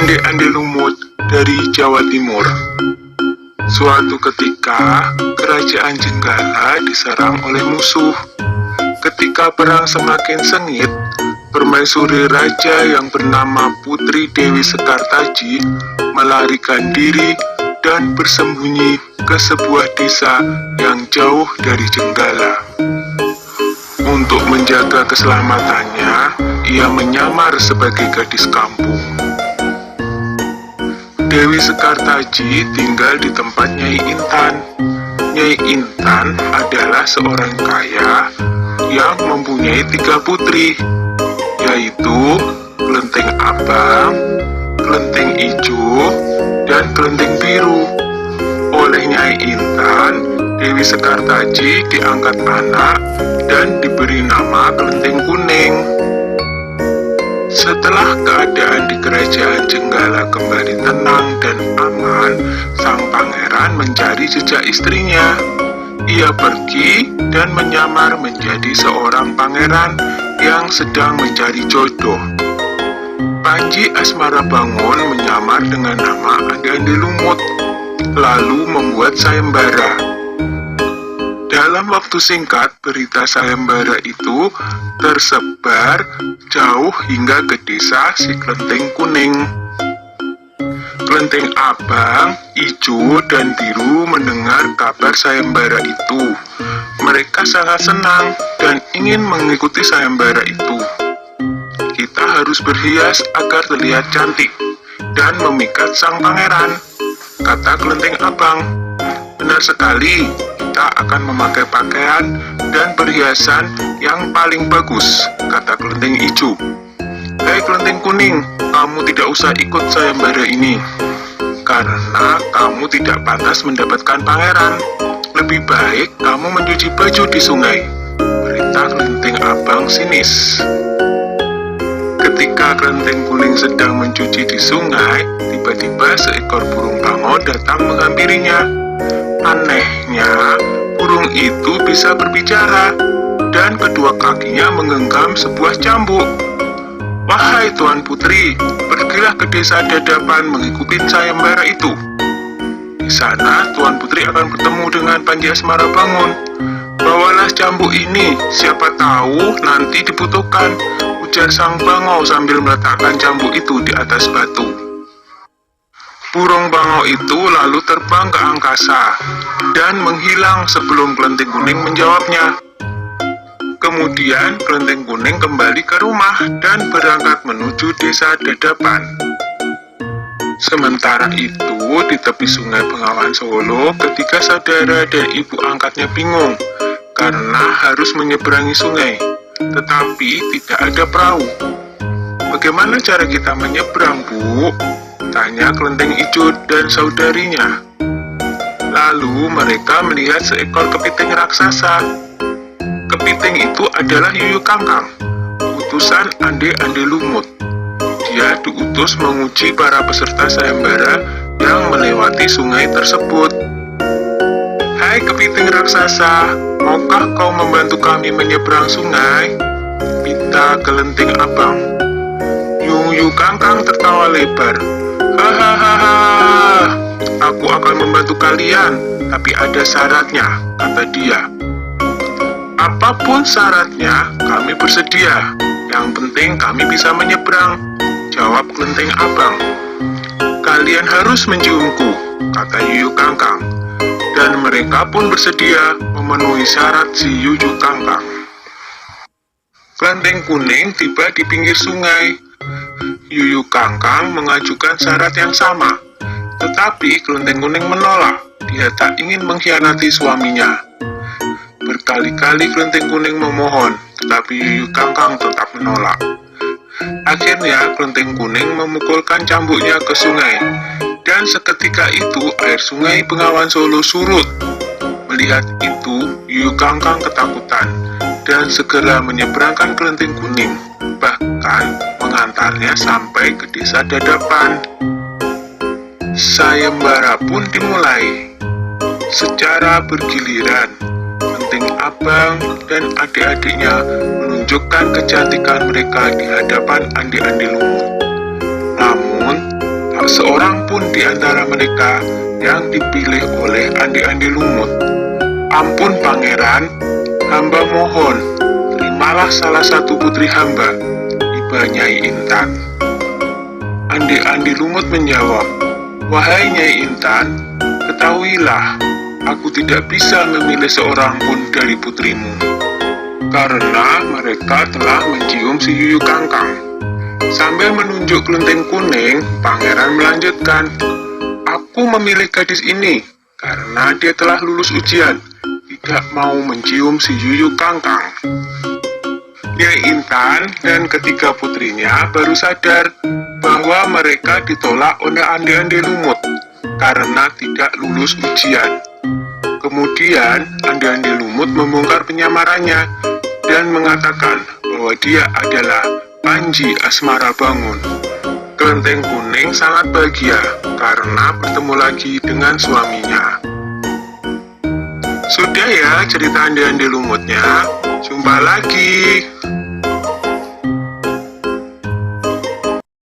ande-ande lumut dari Jawa Timur. Suatu ketika, kerajaan Jenggala diserang oleh musuh. Ketika perang semakin sengit, permaisuri raja yang bernama Putri Dewi Sekartaji melarikan diri dan bersembunyi ke sebuah desa yang jauh dari Jenggala. Untuk menjaga keselamatannya, ia menyamar sebagai gadis kampung. Dewi Sekartaji tinggal di tempat Nyai Intan. Nyai Intan adalah seorang kaya yang mempunyai 3 putri, yaitu Kelenteng Abang, Kelenteng Ijo, dan Kelenteng Biru. Oleh Nyai Intan, Dewi Sekartaji diangkat anak dan diberi nama Kelenteng Kuning. Setelah keadaan di kerajaan Jenggala kembali tenang dan aman, sang pangeran mencari jejak istrinya. Ia pergi dan menyamar menjadi seorang pangeran yang sedang mencari jodoh. Panji Asmara Bangun menyamar dengan nama Ande-ande Lumut, lalu membuat sayembara. Dalam waktu singkat, berita sayembara itu tersebar jauh hingga ke desa si Kelenteng Kuning. Kelenteng Abang, Ijo, dan Biru mendengar kabar sayembara itu. Mereka sangat senang dan ingin mengikuti sayembara itu. Kita harus berhias agar terlihat cantik dan memikat sang pangeran, kata Kelenteng Abang. Benar sekali, kita akan memakai pakaian dan perhiasan yang paling bagus, kata Kelenteng Ijo. Hei Kelenteng Kuning, kamu tidak usah ikut sayembara ini, karena kamu tidak pantas mendapatkan pangeran. Lebih baik kamu mencuci baju di sungai, berita Kelenteng Abang sinis. Ketika Kelenteng Kuning sedang mencuci di sungai, tiba-tiba seekor burung bangau datang menghampirinya. Anehnya, burung itu bisa berbicara, dan kedua kakinya menggenggam sebuah cambuk. Wahai Tuan Putri, pergilah ke desa Dadapan mengikuti sayembara itu. Di sana, Tuan Putri akan bertemu dengan Panji Asmara Bangun. Bawalah cambuk ini, siapa tahu nanti dibutuhkan, ujar sang bangau sambil meletakkan cambuk itu di atas batu. Burung bangau itu lalu terbang ke angkasa dan menghilang sebelum Kelenteng Kuning menjawabnya. Kemudian Kelenteng Kuning kembali ke rumah dan berangkat menuju desa Dadapan. Sementara itu, di tepi sungai Bengawan Solo, ketiga saudara dan ibu angkatnya bingung karena harus menyeberangi sungai, tetapi tidak ada perahu. Bagaimana cara kita menyeberang, Bu? Tanya Kelenteng Ijo dan saudarinya. Lalu mereka melihat seekor kepiting raksasa. Kepiting itu adalah Yuyu Kangkang, utusan Ande-ande Lumut. Dia diutus menguji para peserta sayembara yang melewati sungai tersebut. Hai kepiting raksasa, maukah kau membantu kami menyeberang sungai? Pinta Kelenteng Abang. Yuyu Kangkang tertawa lebar. Hahaha, aku akan membantu kalian, tapi ada syaratnya, kata dia. Apapun syaratnya, kami bersedia. Yang penting kami bisa menyeberang, jawab Kelenteng Abang. Kalian harus menciumku, kata Yuyu Kangkang. Dan mereka pun bersedia memenuhi syarat si Yuyu Kangkang. Kelenteng Kuning tiba di pinggir sungai. Yuyu Kangkang mengajukan syarat yang sama, tetapi Kelenteng Kuning menolak. Dia tak ingin mengkhianati suaminya. Berkali-kali Kelenteng Kuning memohon, tetapi Yuyu Kangkang tetap menolak. Akhirnya Kelenteng Kuning memukulkan cambuknya ke sungai, dan seketika itu air sungai Bengawan Solo surut. Melihat itu, Yuyu Kangkang ketakutan dan segera menyeberangkan Kelenteng Kuning, bahkan mengantarnya sampai ke desa Dadapan. Sayembara pun dimulai. Secara bergiliran, Kelenteng Abang dan adik-adiknya menunjukkan kecantikan mereka di hadapan Ande-ande Lumut. Namun, tak seorang pun di antara mereka yang dipilih oleh Andi-Andi Lumut. Ampun pangeran, hamba mohon, terimalah salah satu putri hamba, iba Nyai Intan. Andi-Andi Lumut menjawab, wahai Nyai Intan, ketahuilah, aku tidak bisa memilih seorang pun dari putrimu, karena mereka telah mencium si Yuyu Kangkang. Sambil menunjuk kelenteng kuning, pangeran melanjutkan, aku memilih gadis ini karena dia telah lulus ujian, tidak mau mencium si Yuyu Kangkang. Nyai Intan dan ketiga putrinya baru sadar bahwa mereka ditolak oleh Andi-Andi Lumut karena tidak lulus ujian. Kemudian Andi-Andi Lumut membongkar penyamarannya dan mengatakan bahwa dia adalah Panji Asmara Bangun. Kelenteng kuning sangat bahagia karena bertemu lagi dengan suaminya. Sudah ya cerita Andi-Andi Lumutnya, jumpa lagi.